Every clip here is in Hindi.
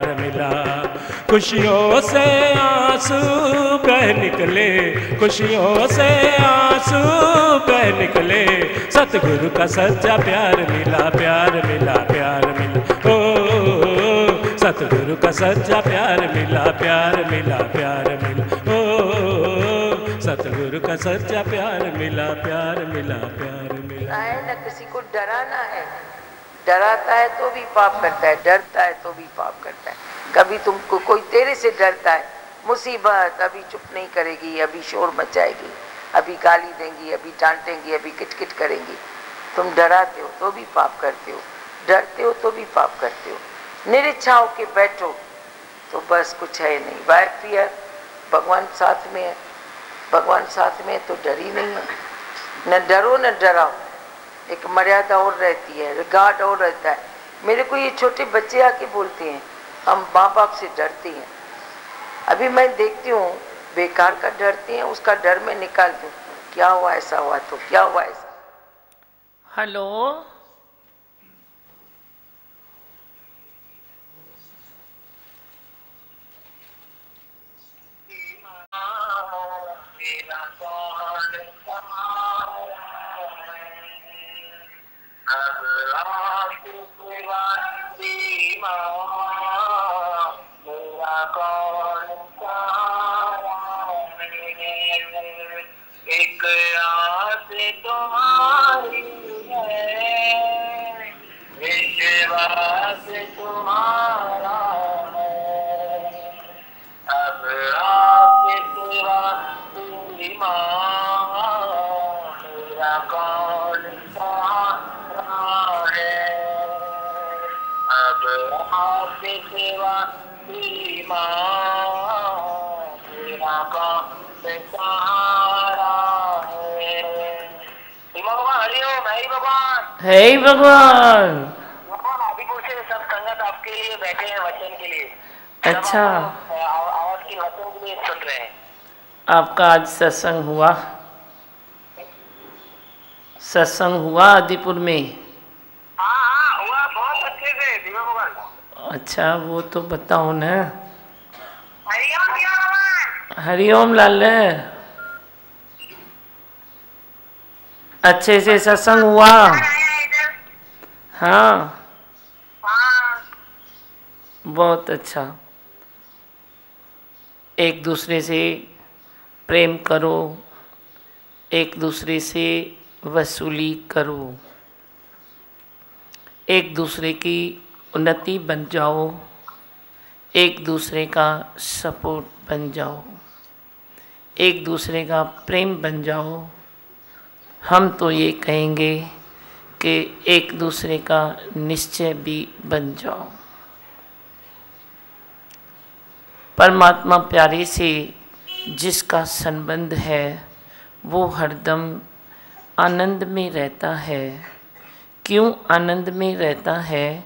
प्यार मिला। खुशियों से आंसू बह निकले, खुशियों से आंसू बह निकले, सतगुरु का सच्चा प्यार मिला, प्यार मिला, प्यार मिला। ओ सतगुरु का सच्चा प्यार मिला, प्यार मिला, प्यार मिला। ओ सतगुरु का सच्चा प्यार मिला, प्यार मिला, प्यार मिला। न किसी को डराना है, डराता है तो भी पाप करता है, डरता है तो भी पाप करता है। कभी तुमको कोई तेरे से डरता है, मुसीबत, अभी चुप नहीं करेगी, अभी शोर मचाएगी, अभी गाली देंगी, अभी डांटेंगी, अभी किटकिट करेंगी, तुम डराते हो तो भी पाप करते हो, डरते हो तो भी पाप करते हो। निरीच्छा होके बैठो तो बस कुछ है नहीं। वाई फियर, भगवान साथ में है, भगवान साथ में है तो डर ही नहीं है। न डरो न डराओ, एक मर्यादा और रहती है, रिगार्ड और रहता है। मेरे को ये छोटे बच्चे आके बोलते हैं हम माँ बाप से डरते हैं। अभी मैं देखती हूँ बेकार का डरते हैं, उसका डर मैं निकाल दूँ, क्या हुआ ऐसा हुआ तो क्या हुआ ऐसा। हेलो, एक आस तुम्हारी है, विश्वास तुम्हारा है, अब आपके सिवा तेरी माँ मेरा कौन सहारा है, अब आपके सिवा तेरी माँ मेरा कौन सहारा है। भगवान हरिओम, हरि भगवान, हे भगवान। भगवान आदिपुर से सब संगत आपके लिए बैठे हैं वचन के लिए। अच्छा, आवाज की वचन के लिए सुन रहे हैं। आपका आज सत्संग हुआ? सत्संग हुआ आदिपुर में? हाँ हुआ, बहुत अच्छे से दिव्य भगवान। अच्छा, वो तो बताओ ना। हरिओम दिव्य भगवान। हरिओम लाल। अच्छे से सत्संग हुआ? हाँ, बहुत अच्छा। एक दूसरे से प्रेम करो, एक दूसरे से वसूली करो, एक दूसरे की उन्नति बन जाओ, एक दूसरे का सपोर्ट बन जाओ, एक दूसरे का प्रेम बन जाओ। हम तो ये कहेंगे कि एक दूसरे का निश्चय भी बन जाओ। परमात्मा प्यारे से जिसका संबंध है वो हरदम आनंद में रहता है। क्यों आनंद में रहता है?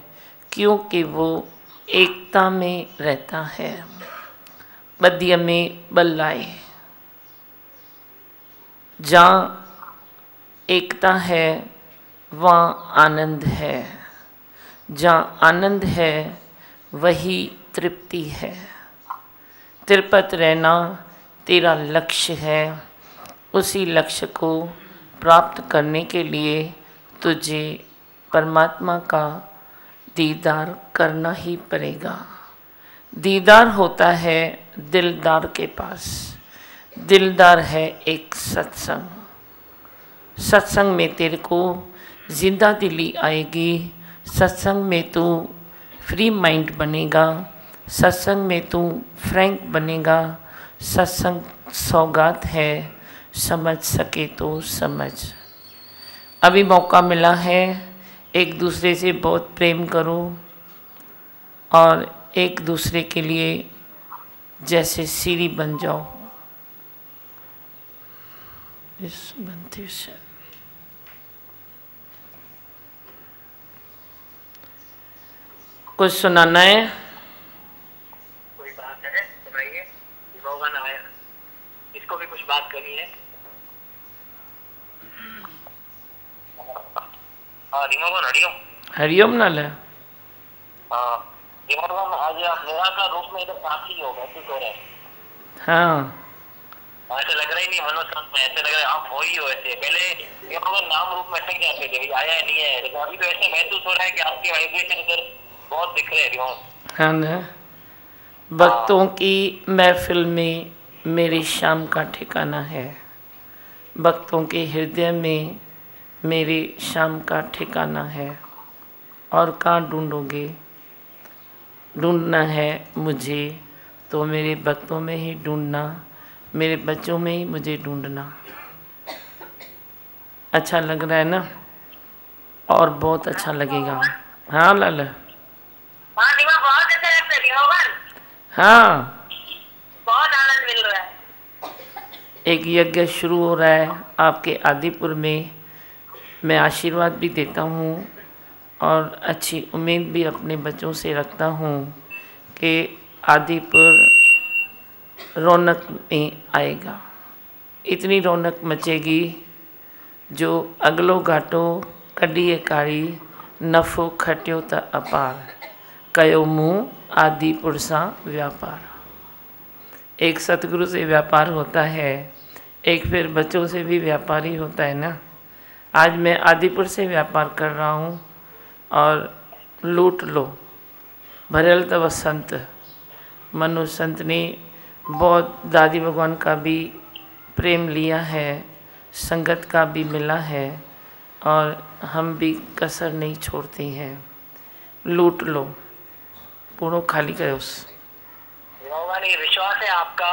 क्योंकि वो एकता में रहता है। बद्य में बल लाए। जहाँ एकता है वहाँ आनंद है, जहाँ आनंद है वही तृप्ति है। तृप्त रहना तेरा लक्ष्य है। उसी लक्ष्य को प्राप्त करने के लिए तुझे परमात्मा का दीदार करना ही पड़ेगा। दीदार होता है दिलदार के पास। दिलदार है एक सत्संग। सत्संग में तेरे को जिंदा दिली आएगी। सत्संग में तू फ्री माइंड बनेगा। सत्संग में तू फ्रैंक बनेगा। सत्संग सौगात है, समझ सके तो समझ। अभी मौका मिला है, एक दूसरे से बहुत प्रेम करो और एक दूसरे के लिए जैसे सीढ़ी बन जाओ। इस बनती से कुछ सुनाना है? कोई बात है सुनाइए। भगवान आया, इसको भी कुछ बात करनी है। हाँ भगवान हरिओम। हरिओम नाल है। हाँ भगवान आज आप मेरा का रूप में इधर साथी हो महसूस हो रहे हैं। हाँ ऐसे लग रहा ही नहीं मनोज में, ऐसे लग रहा है आप हो ही हो ऐसे। पहले भगवान नाम रूप में ऐसे क्या थे भाई, आया नहीं है, लेकिन अभी तो ऐसे महसूस हो रहा है कि आपके वाइब्रेशन इधर बहुत दिख रहे हैं। हाँ ना, भक्तों की महफिल में मेरी शाम का ठिकाना है, भक्तों के हृदय में मेरी शाम का ठिकाना है। और कहाँ ढूंढोगे? ढूंढना है मुझे तो मेरे भक्तों में ही ढूंढना, मेरे बच्चों में ही मुझे ढूंढना। अच्छा लग रहा है ना? और बहुत अच्छा लगेगा। हाँ लाला, हाँ दिवा बहुत अच्छा लगता है दिवाकर, हाँ बहुत आनंद मिल रहा है। एक यज्ञ शुरू हो रहा है आपके आदिपुर में। मैं आशीर्वाद भी देता हूँ और अच्छी उम्मीद भी अपने बच्चों से रखता हूँ कि आदिपुर रौनक में आएगा। इतनी रौनक मचेगी जो अगलो घाटो कढिए कारी, नफ़ो खटियो त अपार, कयो मुँह आदिपुर सां व्यापार। एक सतगुरु से व्यापार होता है, एक फिर बच्चों से भी व्यापार ही होता है ना। आज मैं आदिपुर से व्यापार कर रहा हूँ और लूट लो भरल तव संत। मनु संत ने बहुत दादी भगवान का भी प्रेम लिया है, संगत का भी मिला है और हम भी कसर नहीं छोड़ते हैं। लूट लो, पूरा खाली करो। भगवान ये विश्वास है आपका,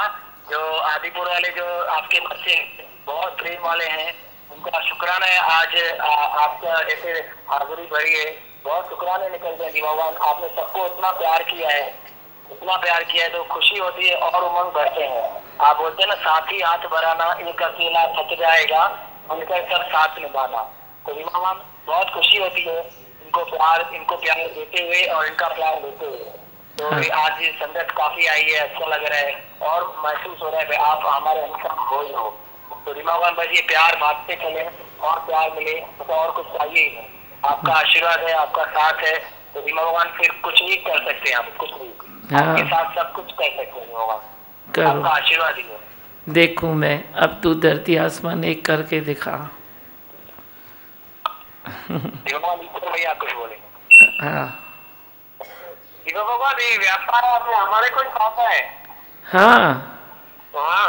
जो आदिपुर वाले जो आपके बच्चे बहुत प्रेम वाले हैं, उनका शुक्राना है। आज आपका जैसे हाजिरी भरी है, बहुत शुक्राने निकलते हैं। भगवान आपने सबको इतना प्यार किया है, इतना प्यार किया है तो खुशी होती है और उमंग बढ़ते हैं। आप बोलते हैं ना, साथी हाथ बढ़ाना, एक अकेला थक जाएगा, मिलकर सब साथ निभाना। तो भगवान बहुत खुशी होती है इनको प्यार देते हुए और इनका प्यार लेते हुए। तो आज ये संगत काफी आई है, अच्छा लग रहा है और महसूस हो रहा है आप हमारे अनुसार हो ही हो। तो भगवान बस ये प्यार बांटते चले और प्यार मिले, तो और कुछ चाहिए ही नहीं। आपका आशीर्वाद है, आपका साथ है, तो भगवान फिर कुछ नहीं कर सकते हम, कुछ नहीं। आपके साथ सब कुछ कर सकते हैं भगवान, आपका आशीर्वाद ही है। देखूं मैं, अब तू धरती आसमान एक करके दिखा। भगवान भैया कुछ बोले। हाँ भगवान ये व्यापार आपने हमारे को सौंपा है। हाँ हाँ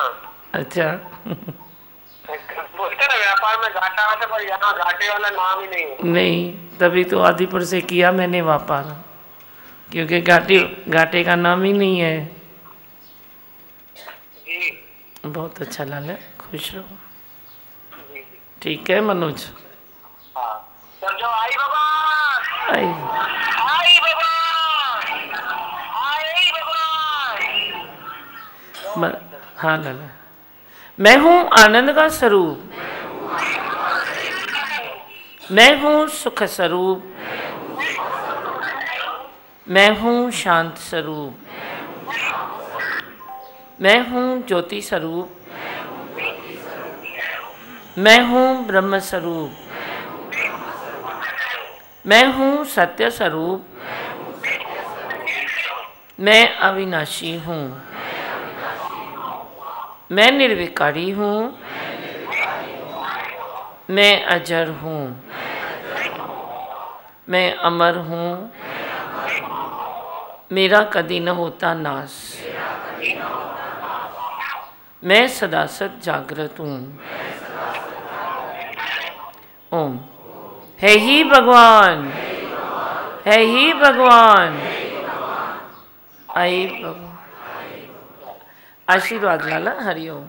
अच्छा बोलते ना व्यापार में घाटा आता, पर यहाँ घाटे वाला नाम ही नहीं है। नहीं, तभी तो आदिपुर से किया मैंने व्यापार, क्योंकि घाटे का नाम ही नहीं है। जी बहुत अच्छा लाला, खुश रहो। ठीक है मनोज। हाँ समझो, आई भगवान, आई आई भगवान, आई भगवान। हाँ लाला, मैं हूँ आनंद का स्वरूप, मैं हूँ सुख स्वरूप, मैं हूँ शांत स्वरूप, मैं हूँ ज्योति स्वरूप, मैं हूँ ब्रह्म स्वरूप, मैं हूँ सत्य स्वरूप, मैं अविनाशी हूँ, मैं निर्विकारी हूँ, मैं अजर हूँ, मैं अमर हूँ, मेरा कदी न होता नाश, मैं सदा सत जागृत हूँ। ओम। है ही भगवान, है ही भगवान, आई भगवान। आशीर्वाद लाला, हरिओम।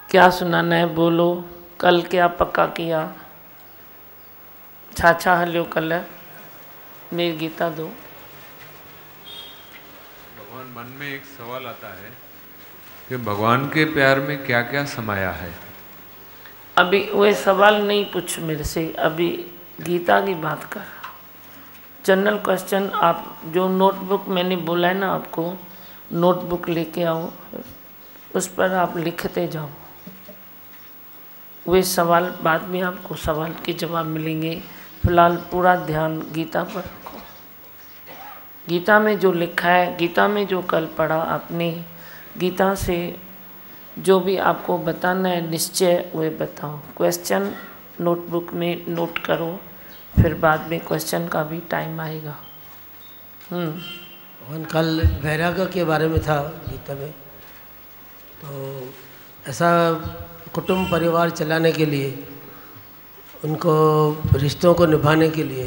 क्या सुनाना है बोलो। कल क्या पक्का किया? छाछा हलियो कल मेरी गीता दो। भगवान, मन में एक सवाल आता है कि भगवान के प्यार में क्या क्या समाया है। अभी वह सवाल नहीं पूछ मेरे से, अभी गीता की बात कर। जनरल क्वेश्चन आप जो नोटबुक मैंने बोला है ना आपको, नोटबुक लेके आओ, उस पर आप लिखते जाओ। वे सवाल बाद में आपको सवाल के जवाब मिलेंगे। फिलहाल पूरा ध्यान गीता पर रखो। गीता में जो लिखा है, गीता में जो कल पढ़ा आपने, गीता से जो भी आपको बताना है निश्चय वे बताओ। क्वेश्चन नोटबुक में नोट करो, फिर बाद में क्वेश्चन का भी टाइम आएगा। कल वैराग्य के बारे में था गीता में। तो ऐसा कुटुंब परिवार चलाने के लिए, उनको रिश्तों को निभाने के लिए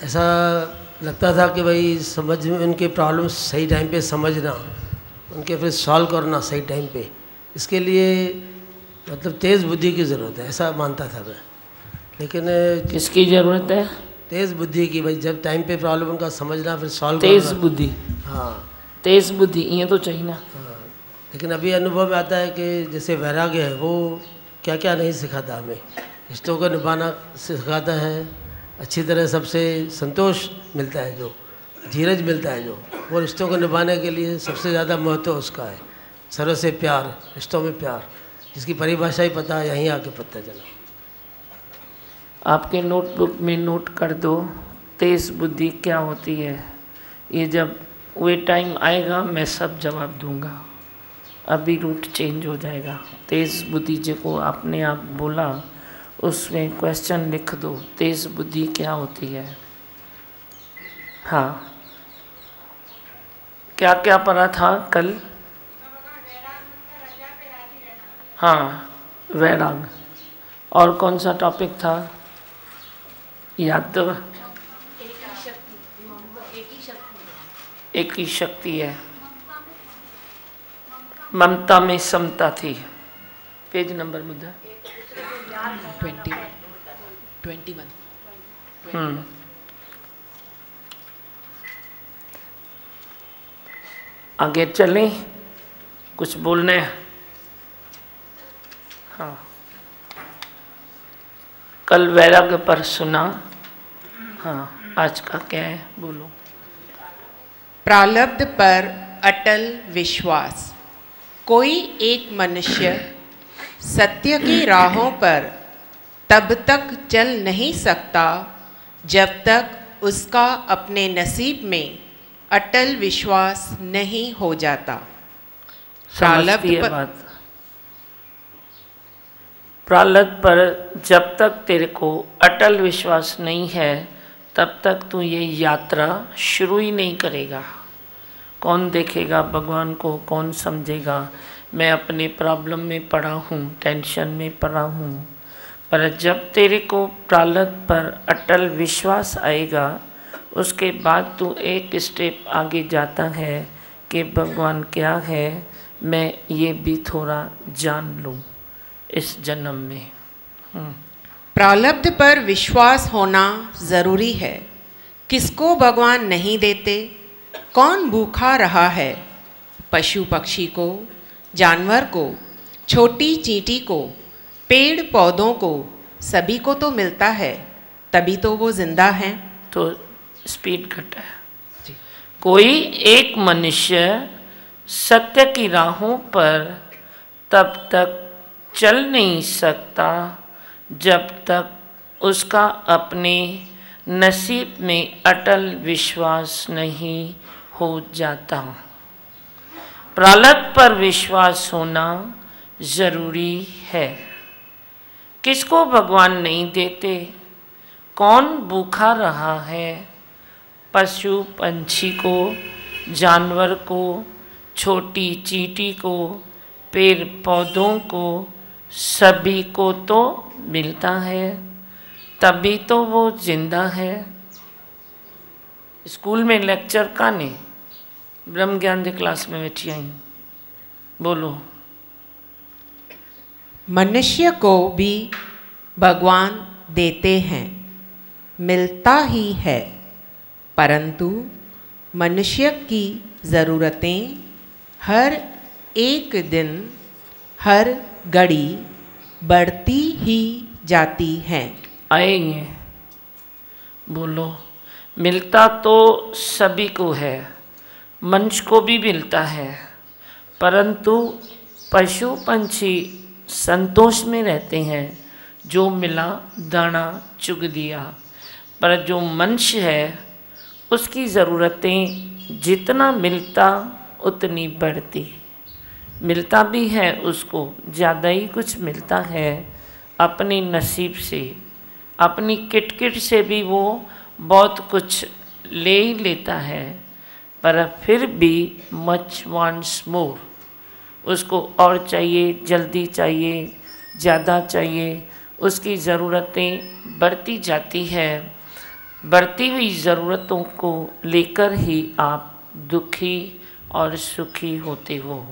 ऐसा लगता था कि भाई समझ में उनके प्रॉब्लम्स सही टाइम पे समझना, उनके फिर सॉल्व करना सही टाइम पे, इसके लिए मतलब तेज़ बुद्धि की ज़रूरत है, ऐसा मानता था मैं। लेकिन किसकी ज़रूरत है? तेज़ बुद्धि की, भाई जब टाइम पे प्रॉब्लम उनका समझना फिर सॉल्व करना। तेज़ करना। बुद्धि, हाँ तेज़ बुद्धि ये तो चाहिए ना। हाँ, लेकिन अभी अनुभव में आता है कि जैसे वैराग्य है वो क्या क्या नहीं सिखाता हमें। रिश्तों को निभाना सिखाता है, अच्छी तरह सबसे संतोष मिलता है, जो धीरज मिलता है, जो वो रिश्तों को निभाने के लिए सबसे ज़्यादा महत्व उसका है। सर्व से प्यार, रिश्तों में प्यार, जिसकी परिभाषा ही पता है, यहीं आके पता चला। आपके नोटबुक में नोट कर दो तेज़ बुद्धि क्या होती है। ये जब वे टाइम आएगा मैं सब जवाब दूंगा, अभी रूट चेंज हो जाएगा। तेज़ बुद्धि जो आपने आप बोला उसमें क्वेश्चन लिख दो, तेज़ बुद्धि क्या होती है। हाँ, क्या क्या पढ़ा था कल? हाँ, वैराग। और कौन सा टॉपिक था याद तो? एक ही शक्ति है, ममता में समता थी। पेज नंबर मुद्दा 21। आगे चलें, कुछ बोलने हैं? हाँ, कल वैराग्य पर सुना। हाँ, आज का क्या है बोलो। प्रारब्ध पर अटल विश्वास। कोई एक मनुष्य सत्य की राहों पर तब तक चल नहीं सकता जब तक उसका अपने नसीब में अटल विश्वास नहीं हो जाता। प्रारब्ध पर जब तक तेरे को अटल विश्वास नहीं है तब तक तू ये यात्रा शुरू ही नहीं करेगा। कौन देखेगा भगवान को, कौन समझेगा? मैं अपने प्रॉब्लम में पड़ा हूँ, टेंशन में पड़ा हूँ, पर जब तेरे को प्रारब्ध पर अटल विश्वास आएगा उसके बाद तू एक स्टेप आगे जाता है कि भगवान क्या है, मैं ये भी थोड़ा जान लूँ इस जन्म में। प्रारब्ध पर विश्वास होना ज़रूरी है। किसको भगवान नहीं देते? कौन भूखा रहा है? पशु पक्षी को, जानवर को, छोटी चींटी को, पेड़ पौधों को, सभी को तो मिलता है, तभी तो वो जिंदा हैं। तो स्पीड घट है। कोई एक मनुष्य सत्य की राहों पर तब तक चल नहीं सकता जब तक उसका अपने नसीब में अटल विश्वास नहीं हो जाता। प्रारब्ध पर विश्वास होना जरूरी है। किसको भगवान नहीं देते? कौन भूखा रहा है? पशु पंछी को, जानवर को, छोटी चींटी को, पेड़ पौधों को, सभी को तो मिलता है, तभी तो वो जिंदा है। स्कूल में लेक्चर का नहीं, ब्रह्म ज्ञान की क्लास में बैठी आई, बोलो। मनुष्य को भी भगवान देते हैं, मिलता ही है, परंतु मनुष्य की ज़रूरतें हर एक दिन, हर घड़ी बढ़ती ही जाती हैं। आएंगे, बोलो। मिलता तो सभी को है, मनुष्य को भी मिलता है, परंतु पशु पंछी संतोष में रहते हैं, जो मिला दाना चुग दिया। पर जो मनुष्य है उसकी ज़रूरतें जितना मिलता उतनी बढ़ती, मिलता भी है उसको, ज़्यादा ही कुछ मिलता है अपने नसीब से, अपनी किटकिट से भी वो बहुत कुछ ले ही लेता है, पर फिर भी मच वांट्स मोर, उसको और चाहिए, जल्दी चाहिए, ज़्यादा चाहिए, उसकी ज़रूरतें बढ़ती जाती है। बढ़ती हुई ज़रूरतों को लेकर ही आप दुखी और सुखी होते हो।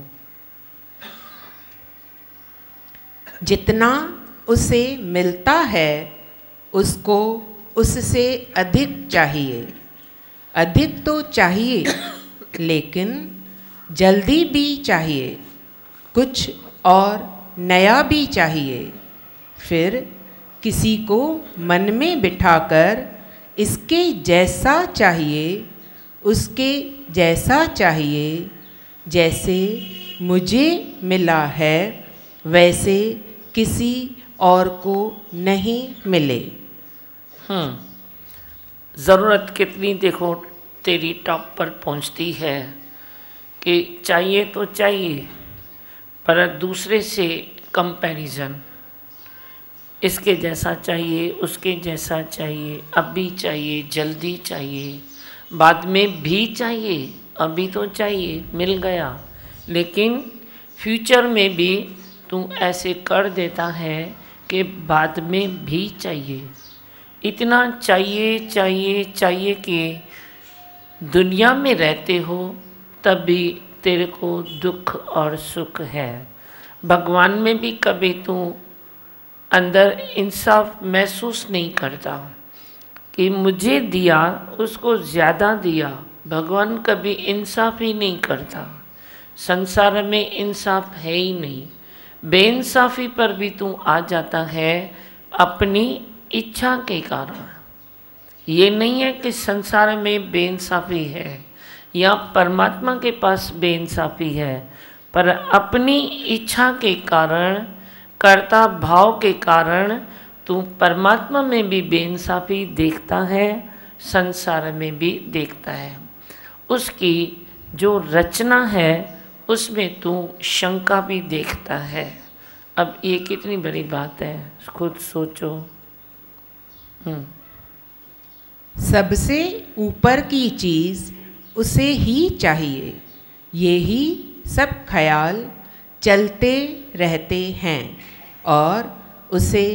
जितना उसे मिलता है उसको उससे अधिक चाहिए। अधिक तो चाहिए लेकिन जल्दी भी चाहिए, कुछ और नया भी चाहिए। फिर किसी को मन में बिठाकर इसके जैसा चाहिए, उसके जैसा चाहिए, जैसे मुझे मिला है वैसे किसी और को नहीं मिले। ज़रूरत कितनी देखो तेरी टॉप पर पहुंचती है कि चाहिए तो चाहिए, पर दूसरे से कंपैरिजन, इसके जैसा चाहिए, उसके जैसा चाहिए, अभी चाहिए, जल्दी चाहिए, बाद में भी चाहिए, अभी तो चाहिए, मिल गया, लेकिन फ्यूचर में भी तू ऐसे कर देता है कि बाद में भी चाहिए। इतना चाहिए चाहिए चाहिए कि दुनिया में रहते हो तब भी तेरे को दुख और सुख है। भगवान में भी कभी तू अंदर इंसाफ महसूस नहीं करता कि मुझे दिया उसको ज़्यादा दिया। भगवान कभी इंसाफ ही नहीं करता, संसार में इंसाफ है ही नहीं। बेइंसाफ़ी पर भी तू आ जाता है अपनी इच्छा के कारण। ये नहीं है कि संसार में बेइंसाफ़ी है या परमात्मा के पास बेइंसाफ़ी है, पर अपनी इच्छा के कारण, कर्ता भाव के कारण तू परमात्मा में भी बेइंसाफ़ी देखता है, संसार में भी देखता है। उसकी जो रचना है उसमें तू शंका भी देखता है। अब ये कितनी बड़ी बात है, खुद सोचो। सबसे ऊपर की चीज़ उसे ही चाहिए, ये ही सब ख्याल चलते रहते हैं और उसे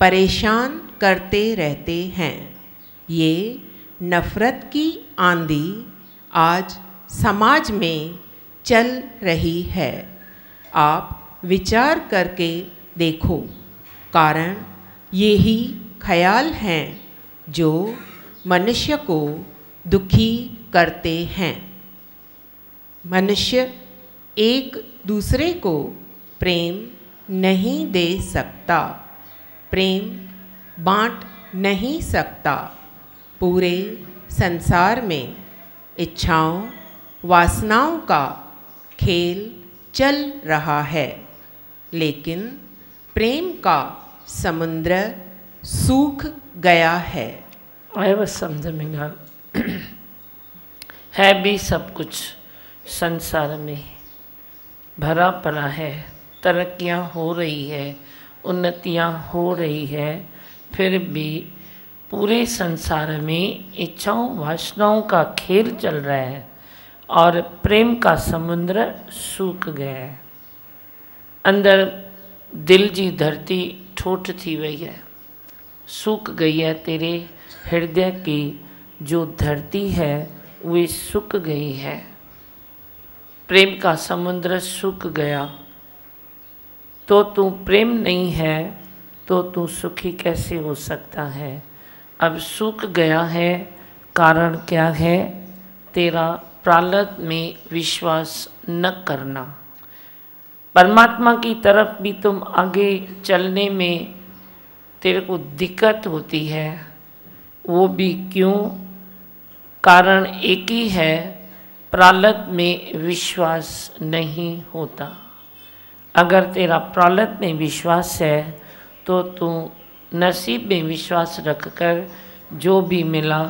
परेशान करते रहते हैं। ये नफ़रत की आंधी आज समाज में चल रही है। आप विचार करके देखो, कारण यही ख्याल हैं जो मनुष्य को दुखी करते हैं। मनुष्य एक दूसरे को प्रेम नहीं दे सकता, प्रेम बांट नहीं सकता। पूरे संसार में इच्छाओं वासनाओं का खेल चल रहा है, लेकिन प्रेम का समुद्र सूख गया है। आए बस समझ में ना है भी सब कुछ संसार में भरा पड़ा है, तरक्कियां हो रही है, उन्नतियां हो रही है, फिर भी पूरे संसार में इच्छाओं वासनाओं का खेल चल रहा है और प्रेम का समुद्र सूख गया है। अंदर दिल जी धरती ठोठ थी वही है, सूख गई है। तेरे हृदय की जो धरती है वे सूख गई है, प्रेम का समुद्र सूख गया। तो तू प्रेम नहीं है तो तू सुखी कैसे हो सकता है? अब सूख गया है, कारण क्या है? तेरा प्रारब्ध में विश्वास न करना। परमात्मा की तरफ भी तुम आगे चलने में तेरे को दिक्कत होती है, वो भी क्यों? कारण एक ही है, प्रारब्ध में विश्वास नहीं होता। अगर तेरा प्रारब्ध में विश्वास है तो तू नसीब में विश्वास रखकर जो भी मिला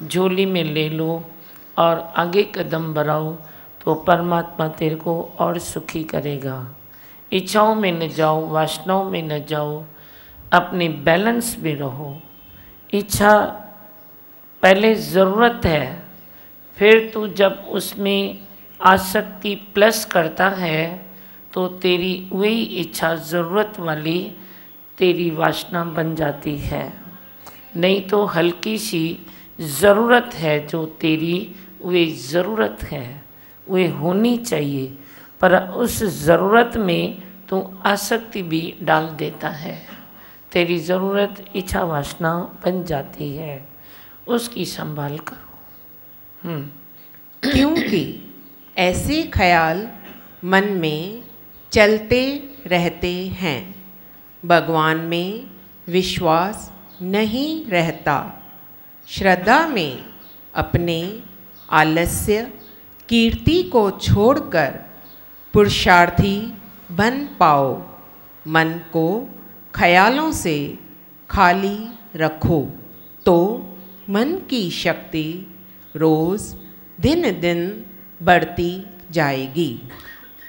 झोली में ले लो और आगे कदम बढ़ाओ, तो परमात्मा तेरे को और सुखी करेगा। इच्छाओं में न जाओ, वासनाओं में न जाओ, अपने बैलेंस में रहो। इच्छा पहले ज़रूरत है, फिर तू जब उसमें आसक्ति प्लस करता है तो तेरी वही इच्छा ज़रूरत वाली तेरी वासना बन जाती है। नहीं तो हल्की सी ज़रूरत है जो तेरी वे ज़रूरत है, वे होनी चाहिए, पर उस ज़रूरत में तू आसक्ति भी डाल देता है, तेरी ज़रूरत इच्छा वासना बन जाती है। उसकी संभाल करो। क्योंकि ऐसे ख्याल मन में चलते रहते हैं, भगवान में विश्वास नहीं रहता। श्रद्धा में अपने आलस्य कीर्ति को छोड़कर पुरुषार्थी बन पाओ। मन को ख्यालों से खाली रखो तो मन की शक्ति रोज़ दिन दिन बढ़ती जाएगी।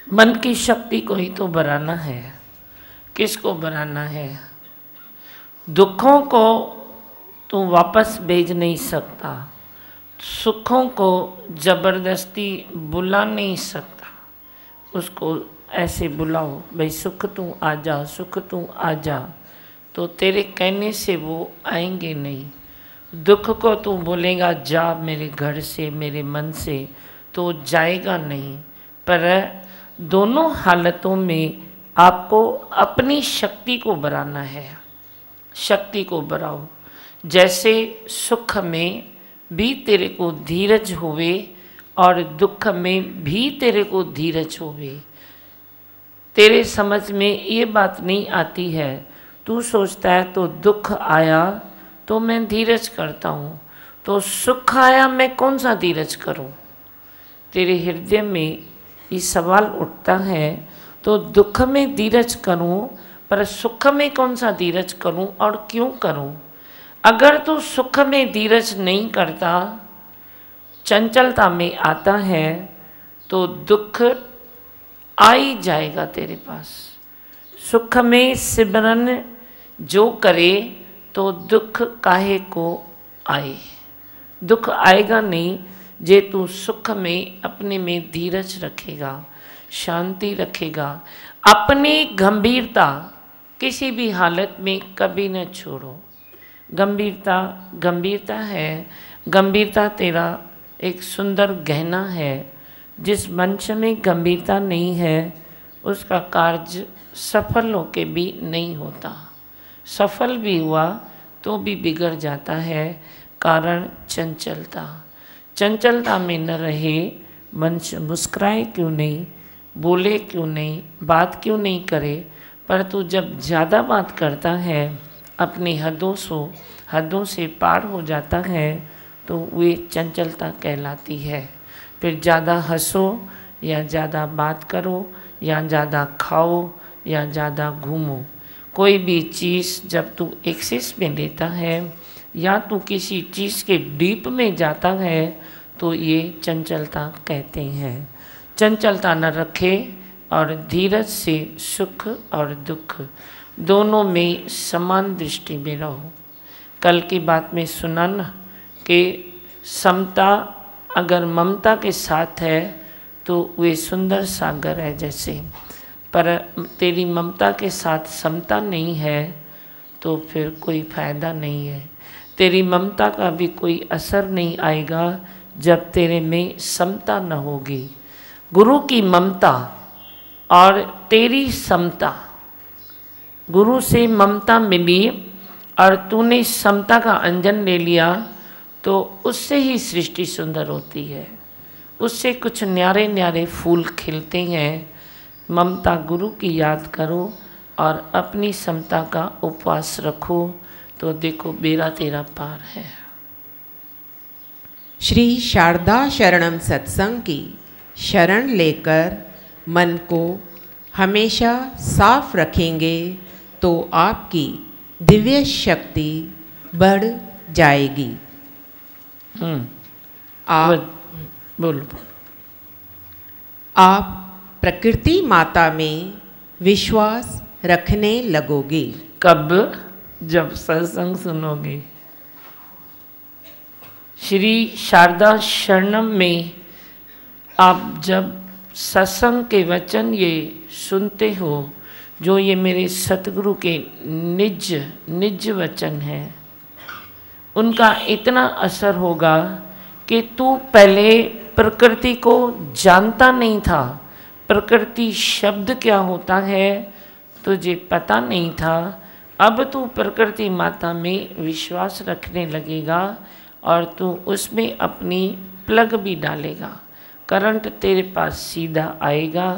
मन की शक्ति को ही तो बढ़ाना है। किसको बढ़ाना है? दुखों को तू वापस भेज नहीं सकता, सुखों को जबरदस्ती बुला नहीं सकता। उसको ऐसे बुलाओ, भाई सुख तू आ जा, सुख तू आ जा, तो तेरे कहने से वो आएंगे नहीं। दुख को तू बोलेगा जा मेरे घर से, मेरे मन से, तो जाएगा नहीं। पर दोनों हालतों में आपको अपनी शक्ति को बढ़ाना है। शक्ति को बढ़ाओ। जैसे सुख में भी तेरे को धीरज होवे और दुख में भी तेरे को धीरज होवे। तेरे समझ में ये बात नहीं आती है, तू सोचता है तो दुख आया तो मैं धीरज करता हूँ, तो सुख आया मैं कौन सा धीरज करूँ। तेरे हृदय में ये सवाल उठता है, तो दुख में धीरज करूँ पर सुख में कौन सा धीरज करूँ और क्यों करूँ। अगर तू सुख में धीरज नहीं करता, चंचलता में आता है, तो दुख आ ही जाएगा तेरे पास। सुख में सिमरन जो करे तो दुख काहे को आए। दुख आएगा नहीं जे तू सुख में अपने में धीरज रखेगा, शांति रखेगा। अपनी गंभीरता किसी भी हालत में कभी न छोड़ो। गंभीरता है। गंभीरता तेरा एक सुंदर गहना है। जिस मनुष्य में गंभीरता नहीं है उसका कार्य सफल होके भी नहीं होता। सफल भी हुआ तो भी बिगड़ जाता है। कारण चंचलता। चंचलता में न रहे मनुष्य मुस्कुराए क्यों नहीं, बोले क्यों नहीं, बात क्यों नहीं करे। पर तू जब ज़्यादा बात करता है, अपनी हदों से पार हो जाता है, तो वे चंचलता कहलाती है। फिर ज़्यादा हंसो या ज़्यादा बात करो या ज़्यादा खाओ या ज़्यादा घूमो, कोई भी चीज़ जब तू एक्सेस में लेता है या तू किसी चीज़ के डीप में जाता है तो ये चंचलता कहते हैं। चंचलता न रखे और धीरज से सुख और दुख दोनों में समान दृष्टि में रहो। कल की बात में सुना न कि समता अगर ममता के साथ है तो वे सुंदर सागर है जैसे, पर तेरी ममता के साथ समता नहीं है तो फिर कोई फायदा नहीं है। तेरी ममता का भी कोई असर नहीं आएगा जब तेरे में समता न होगी। गुरु की ममता और तेरी समता, गुरु से ममता मिली और तूने समता का अंजन ले लिया तो उससे ही सृष्टि सुंदर होती है। उससे कुछ न्यारे न्यारे फूल खिलते हैं। ममता गुरु की याद करो और अपनी समता का उपवास रखो तो देखो बेड़ा तेरा पार है। श्री शारदा शरणम सत्संग की शरण लेकर मन को हमेशा साफ रखेंगे तो आपकी दिव्य शक्ति बढ़ जाएगी। आप प्रकृति माता में विश्वास रखने लगोगे। कब? जब सत्संग सुनोगे। श्री शारदा शरणम में आप जब सत्संग के वचन ये सुनते हो, जो ये मेरे सतगुरु के निज वचन हैं, उनका इतना असर होगा कि तू पहले प्रकृति को जानता नहीं था। प्रकृति शब्द क्या होता है तुझे पता नहीं था। अब तू प्रकृति माता में विश्वास रखने लगेगा और तू उसमें अपनी प्लग भी डालेगा। करंट तेरे पास सीधा आएगा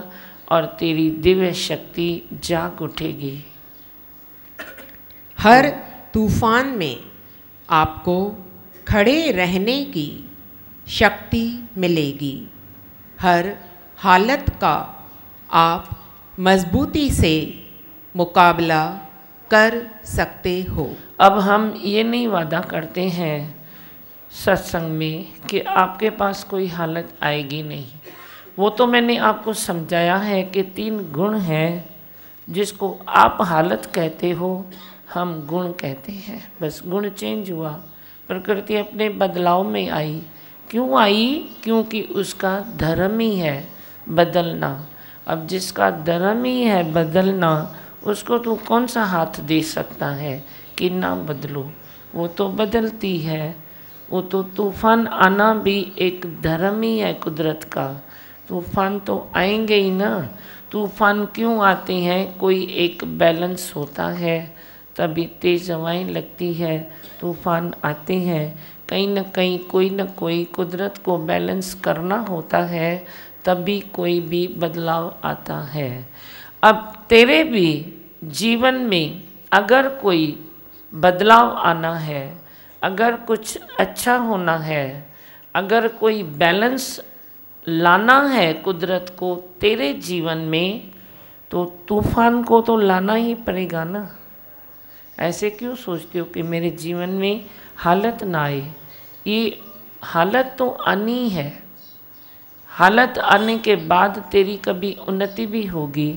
और तेरी दिव्य शक्ति जाग उठेगी। हर तूफान में आपको खड़े रहने की शक्ति मिलेगी। हर हालत का आप मजबूती से मुकाबला कर सकते हो। अब हम ये नहीं वादा करते हैं सत्संग में कि आपके पास कोई हालत आएगी नहीं। वो तो मैंने आपको समझाया है कि 3 गुण हैं जिसको आप हालत कहते हो, हम गुण कहते हैं। बस गुण चेंज हुआ, प्रकृति अपने बदलाव में आई। क्यों आई? क्योंकि उसका धर्म ही है बदलना। अब जिसका धर्म ही है बदलना, उसको तो कौन सा हाथ दे सकता है कि ना बदलो? वो तो बदलती है। वो तो तूफान आना भी एक धर्म ही है कुदरत का। तूफान तो आएंगे ही ना। तूफान क्यों आते हैं? कोई एक बैलेंस होता है, तभी तेज हवाएं लगती है, तूफान आते हैं। कहीं न कहीं कोई न कोई कुदरत को बैलेंस करना होता है, तभी कोई भी बदलाव आता है। अब तेरे भी जीवन में अगर कोई बदलाव आना है, अगर कुछ अच्छा होना है, अगर कोई बैलेंस लाना है कुदरत को तेरे जीवन में, तो तूफान को तो लाना ही पड़ेगा ना। ऐसे क्यों सोचते हो कि मेरे जीवन में हालत ना आए? ये हालत तो आनी है। हालत आने के बाद तेरी कभी उन्नति भी होगी,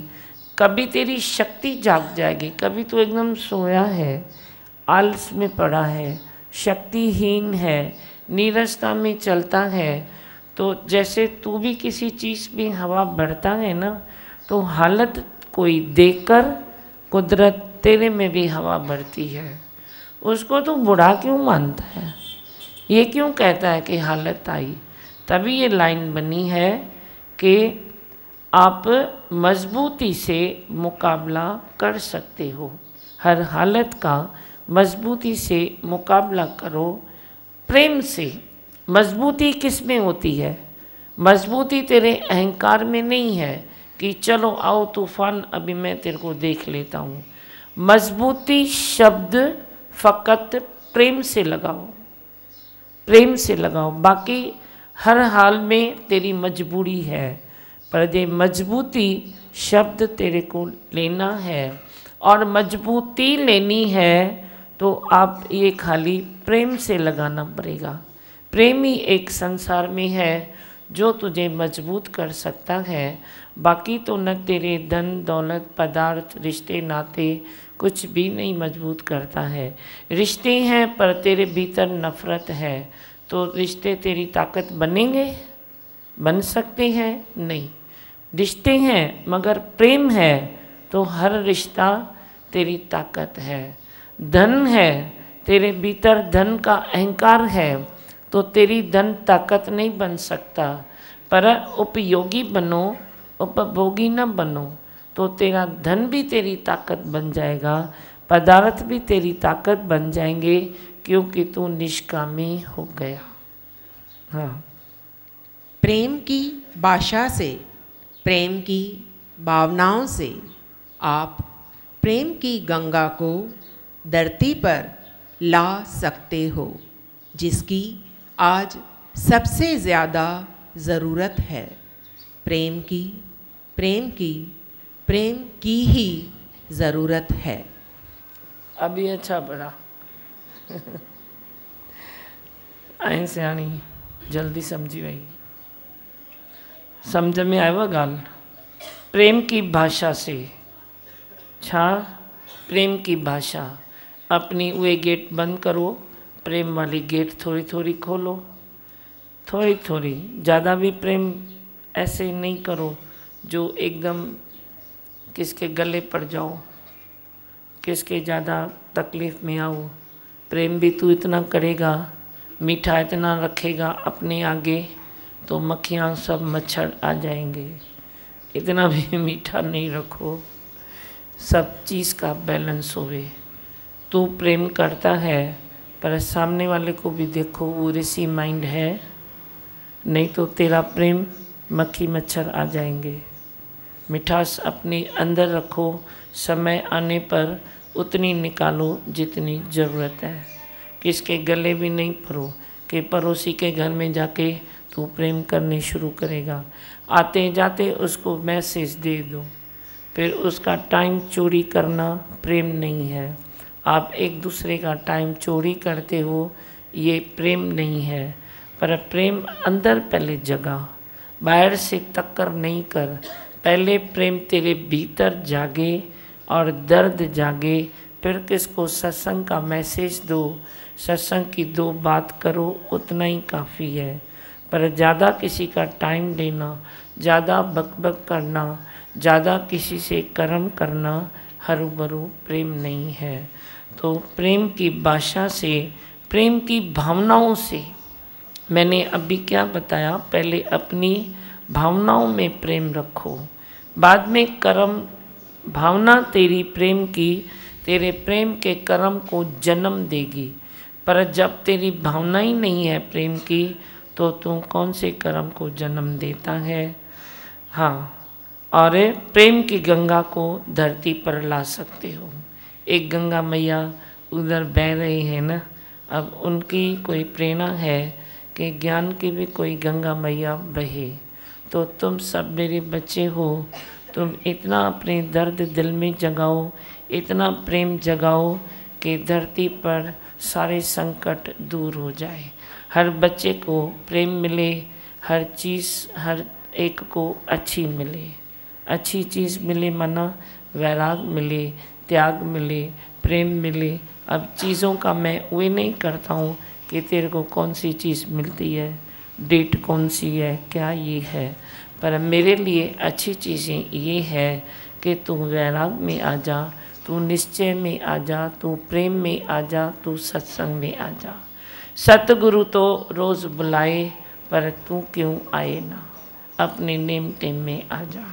कभी तेरी शक्ति जाग जाएगी। कभी तो एकदम सोया है, आलस में पड़ा है, शक्तिहीन है, नीरसता में चलता है। तो जैसे तू भी किसी चीज़ में हवा बढ़ता है ना, तो हालत कोई देखकर कुदरत तेरे में भी हवा बढ़ती है। उसको तू बुरा क्यों मानता है? ये क्यों कहता है कि हालत आई? तभी ये लाइन बनी है कि आप मजबूती से मुकाबला कर सकते हो। हर हालत का मजबूती से मुकाबला करो, प्रेम से। मजबूती किस में होती है? मजबूती तेरे अहंकार में नहीं है कि चलो आओ तूफान अभी मैं तेरे को देख लेता हूँ। मजबूती शब्द फ़कत प्रेम से लगाओ, प्रेम से लगाओ। बाकी हर हाल में तेरी मजबूरी है, पर ये मजबूती शब्द तेरे को लेना है। और मजबूती लेनी है तो आप ये खाली प्रेम से लगाना पड़ेगा। प्रेम ही एक संसार में है जो तुझे मजबूत कर सकता है। बाकी तो न तेरे धन दौलत पदार्थ रिश्ते नाते कुछ भी नहीं मजबूत करता है। रिश्ते हैं पर तेरे भीतर नफरत है, तो रिश्ते तेरी ताकत बनेंगे? बन सकते हैं? नहीं। रिश्ते हैं मगर प्रेम है तो हर रिश्ता तेरी ताकत है। धन है, तेरे भीतर धन का अहंकार है तो तेरी धन ताकत नहीं बन सकता। पर उपयोगी बनो, उपभोगी न बनो, तो तेरा धन भी तेरी ताकत बन जाएगा, पदार्थ भी तेरी ताकत बन जाएंगे, क्योंकि तू निष्कामी हो गया। हाँ। प्रेम की भाषा से, प्रेम की भावनाओं से आप प्रेम की गंगा को धरती पर ला सकते हो, जिसकी आज सबसे ज़्यादा ज़रूरत है। प्रेम की, प्रेम की, प्रेम की ही ज़रूरत है। अभी अच्छा पढ़ा। ऐं सियाणी जल्दी समझी वही, समझ में आयो गाल। प्रेम की भाषा से छा, प्रेम की भाषा अपनी वे गेट बंद करो, प्रेम वाली गेट थोड़ी थोड़ी खोलो, थोड़ी थोड़ी। ज़्यादा भी प्रेम ऐसे नहीं करो जो एकदम किसके गले पड़ जाओ, किसके ज़्यादा तकलीफ़ में आओ। प्रेम भी तू इतना करेगा, मीठा इतना रखेगा अपने आगे, तो मक्खियाँ सब मच्छर आ जाएंगे। इतना भी मीठा नहीं रखो, सब चीज़ का बैलेंस होवे। तू प्रेम करता है पर सामने वाले को भी देखो वो ऋषि माइंड है, नहीं तो तेरा प्रेम मक्खी मच्छर आ जाएंगे। मिठास अपने अंदर रखो, समय आने पर उतनी निकालो जितनी ज़रूरत है। किसके गले भी नहीं पड़ो कि पड़ोसी के घर में जाके तू प्रेम करने शुरू करेगा। आते जाते उसको मैसेज दे दो, फिर उसका टाइम चोरी करना प्रेम नहीं है। आप एक दूसरे का टाइम चोरी करते हो, ये प्रेम नहीं है। पर प्रेम अंदर पहले जगा, बाहर से टक्कर नहीं कर। पहले प्रेम तेरे भीतर जागे और दर्द जागे, फिर किसको सत्संग का मैसेज दो, सत्संग की 2 बात करो, उतना ही काफ़ी है। पर ज़्यादा किसी का टाइम लेना, ज़्यादा बकबक करना, ज़्यादा किसी से कर्म करना हरू भरू प्रेम नहीं है। तो प्रेम की भाषा से, प्रेम की भावनाओं से, मैंने अभी क्या बताया, पहले अपनी भावनाओं में प्रेम रखो, बाद में कर्म। भावना तेरी प्रेम की, तेरे प्रेम के कर्म को जन्म देगी। पर जब तेरी भावना ही नहीं है प्रेम की, तो तू कौन से कर्म को जन्म देता है। हाँ, और प्रेम की गंगा को धरती पर ला सकते हो। एक गंगा मैया उधर बह रही है ना, अब उनकी कोई प्रेरणा है कि ज्ञान की भी कोई गंगा मैया बहे। तो तुम सब मेरे बच्चे हो, तुम इतना अपने दर्द दिल में जगाओ, इतना प्रेम जगाओ कि धरती पर सारे संकट दूर हो जाए। हर बच्चे को प्रेम मिले, हर चीज़ हर एक को अच्छी मिले। अच्छी चीज़ मिले माना वैराग मिले, त्याग मिले, प्रेम मिले। अब चीज़ों का मैं वे नहीं करता हूँ कि तेरे को कौन सी चीज़ मिलती है, डेट कौन सी है, क्या ये है। पर मेरे लिए अच्छी चीज़ें ये है कि तू वैराग में आ जा, तू निश्चय में आ जा, तू प्रेम में आ जा, तू सत्संग में आ जा। सतगुरु तो रोज़ बुलाए, पर तू क्यों आए ना, अपने नेम टेम में आ जा।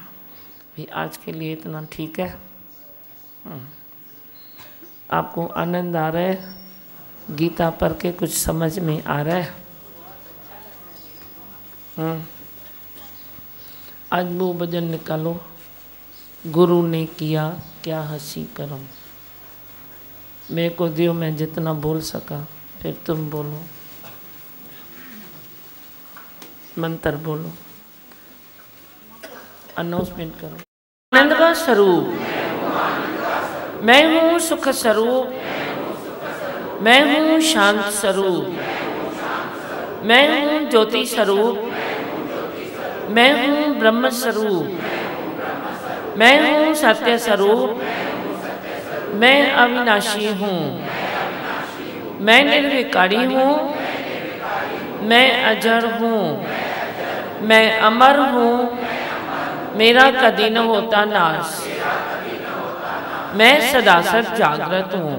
भी आज के लिए इतना ठीक है। आपको आनंद आ रहा है, गीता पढ़ के कुछ समझ में आ रहा है। आज वो भजन निकालो, गुरु ने किया क्या हंसी करम। मेरे को दियो, मैं जितना बोल सका, फिर तुम बोलो, मंत्र बोलो, अनाउंसमेंट करो। आनंद का स्वरूप मैं हूँ, सुख स्वरूप मैं हूँ, शांत स्वरूप मैं हूँ, ज्योति स्वरूप मैं हूँ, ब्रह्म स्वरूप मैं हूँ, सत्य स्वरूप मैं अविनाशी हूँ, मैं निर्विकारी हूँ, मैं अजर हूँ, मैं अमर हूँ, मेरा कभी न होता नाश, मैं सदा सद जागृत हूँ।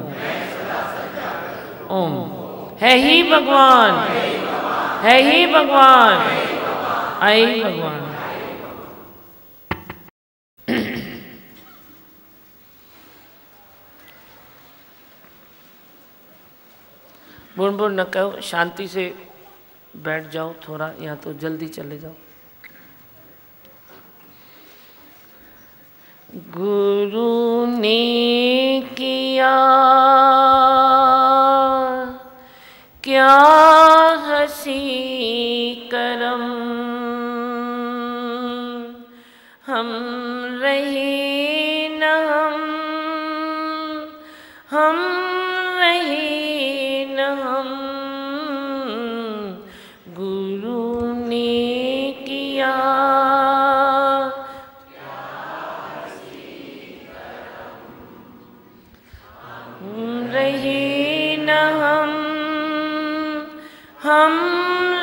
ओम है ही भगवान, है ही भगवान, आई भगवान। बुन बुन न कहो, शांति से बैठ जाओ थोड़ा, या तो जल्दी चले जाओ। गुरु ने किया क्या हंसी करम, हम रहे रहे न हम, गुरु ने किया। रहे न हम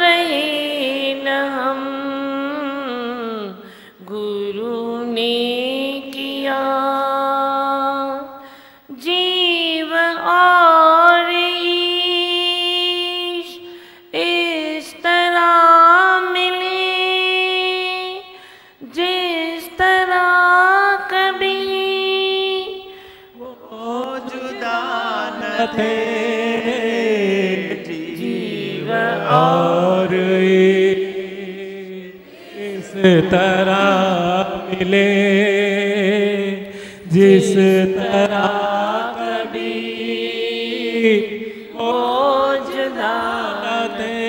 रहे न हम, गुरु ने किया। जीव और ईश इस तरह मिले, जिस तरह कभी वो जुदा न थे। जीव और इस तरह मिले, जिस तरह कभी ओ जुदा थे।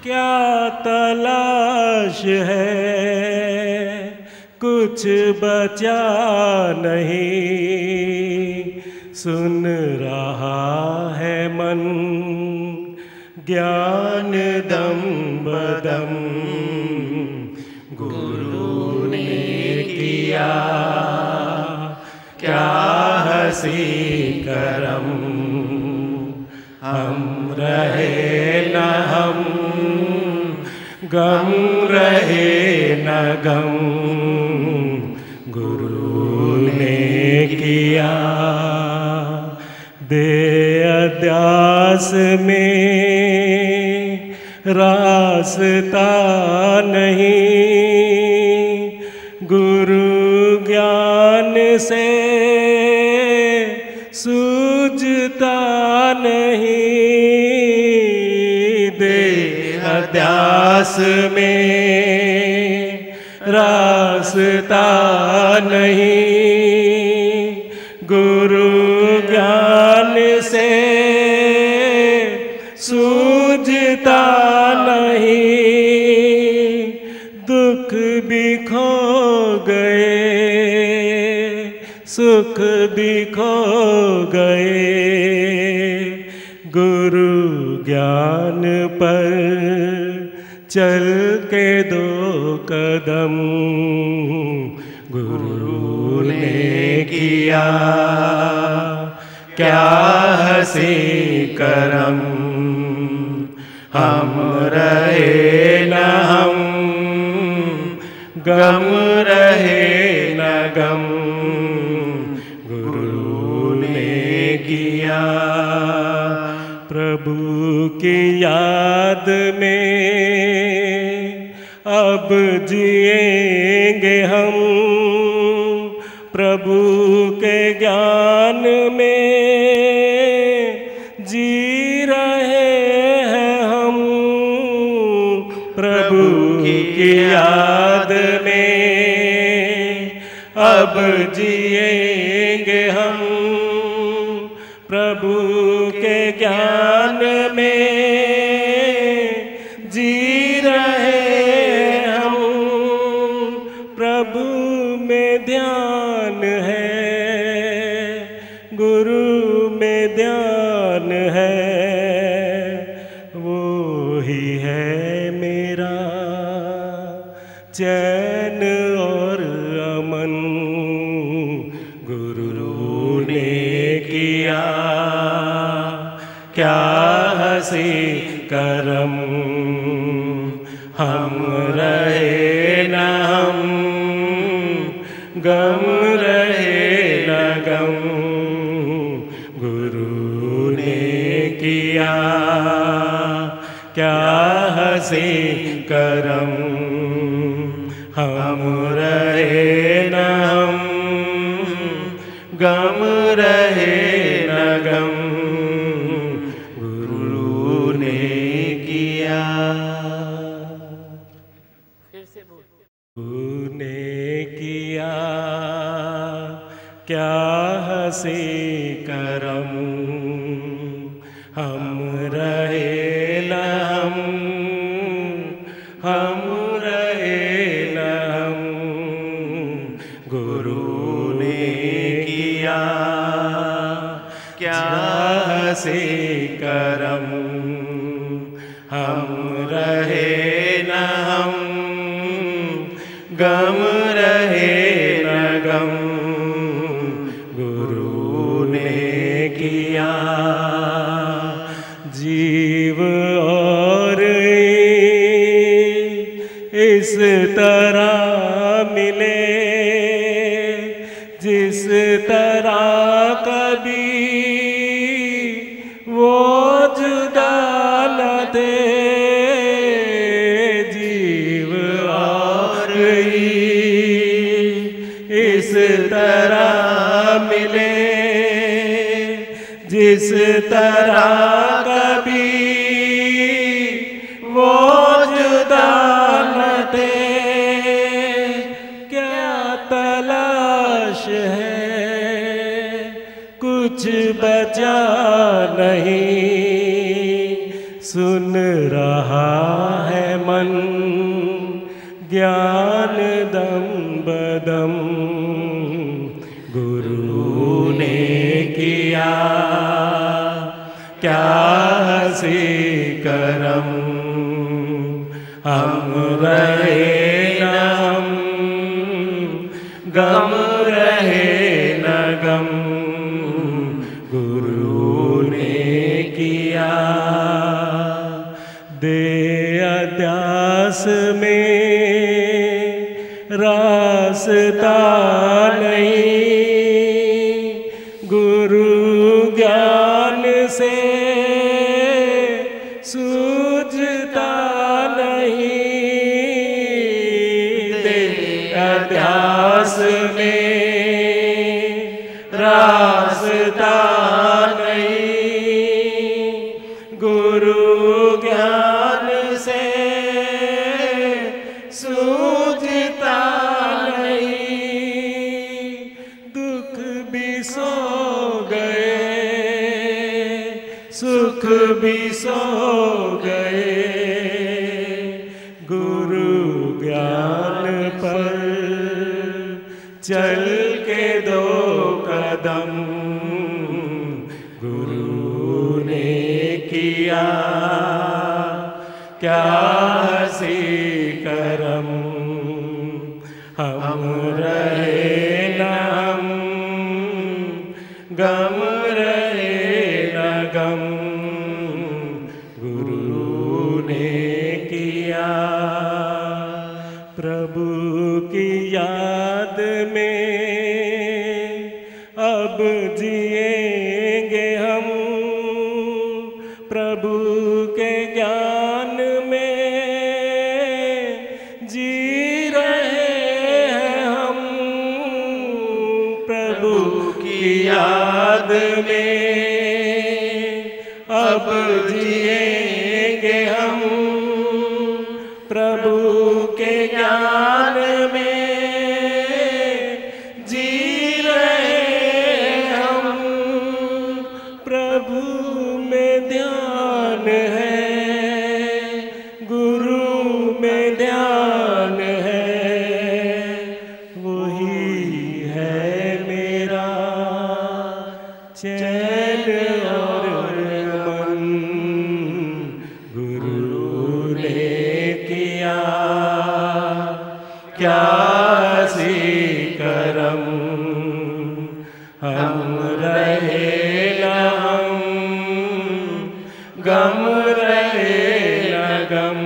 क्या तलाश है, कुछ बचा नहीं, सुन रहा है मन ज्ञान दम बदम, गुरु ने किया क्या हसी करम। हम रहे न हम, गम रहे न गम, गुरु ने किया। दे अध्यास में रास्ता नहीं, गुरु ज्ञान से सूझता नहीं। दे अध्यास में रास्ता नहीं, गुरु ज्ञान से सूझता नहीं। दुख भी खो गए, सुख भी खो गए, गुरु ज्ञान पर चल के दो कदम, गुरु ने किया क्या हसी करम। हम रहे न हम, गम रहे न गम, गुरु ने किया। प्रभु की याद में अब जिएंगे हम, प्रभु के ज्ञान में जी रहे हैं हम। प्रभु की याद में अब जिएंगे हम, प्रभु के ज्ञान में जी रहे हम। प्रभु में ध्यान है, गुरु में ध्यान है, वो ही है मेरा चैन और अमन, गुरु ने किया क्या हसी करम। हम रहे न हम, गम रहे न गम, गुरु ने किया क्या हसी करम। हम रहे न हम, गम रहे न गम, गुरु ने किया। फिर से बोल। गुरु ने किया क्या हसी करम। हम रहे न हम रहे न हम, गुरु ने किया हसी करम, हम रहे न हम, गम रहे न गम, गुरु ने किया जीव और इस तरह मिले, जिस तरह कभी वो जुदा न थे। जीव और इस तरह मिले, जिस तरह कभी वो जुदा न थे। क्या तलाश है, कुछ बचा नहीं, सुन रहा है मन ज्ञान दम बदम, गुरु ने किया क्या हसी करम, हम रहे न हम, गम रहे न गम, गुरु ने किया। दे अध्यास में रास्ता नहीं, गुरु ज्ञान से सूझता नहीं। दे अध्यास में रास्ता नहीं, गुरु ज्ञान से सूझता नहीं। दुख भी सो गए, सुख भी सो गए, गुरु ज्ञान पर चल के दो कदम, गुरु ने किया क्या हसी करम, हम रहे न हम, गम रहे न गम, गुरु ने किया। प्रभु की याद में अब जिएंगे हम, प्रभु के ज्ञान में जी रहे हैं हम। प्रभु की याद में अब जिएंगे हम, प्रभु के ज्ञान में जी रहे हम। प्रभु में ध्यान है, गुरु में ध्यान है, वही है मेरा चैन और मन, गुरु ने किया क्या हसी करम, हम रहे न हम, गम रहे न गम,